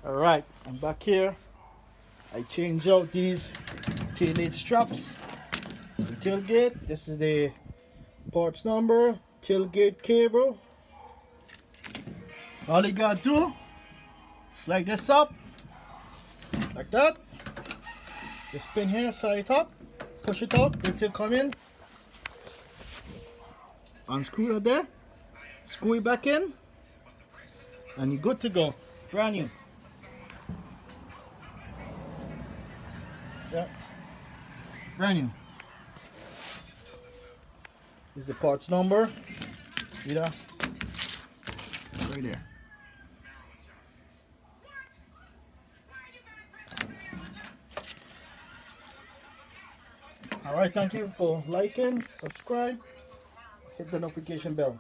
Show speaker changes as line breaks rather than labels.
Alright, I'm back here. I changed out these tailgate straps. The tailgate, this is the parts number, tailgate cable. All you gotta do, slide this up, like that. This pin here, slide it up, push it out, this will come in. Unscrew it there, screw it back in, and you're good to go. Brand new. Yeah, brand new. This is the parts number. Yeah, right there. Alright, thank you for liking, subscribe, hit the notification bell.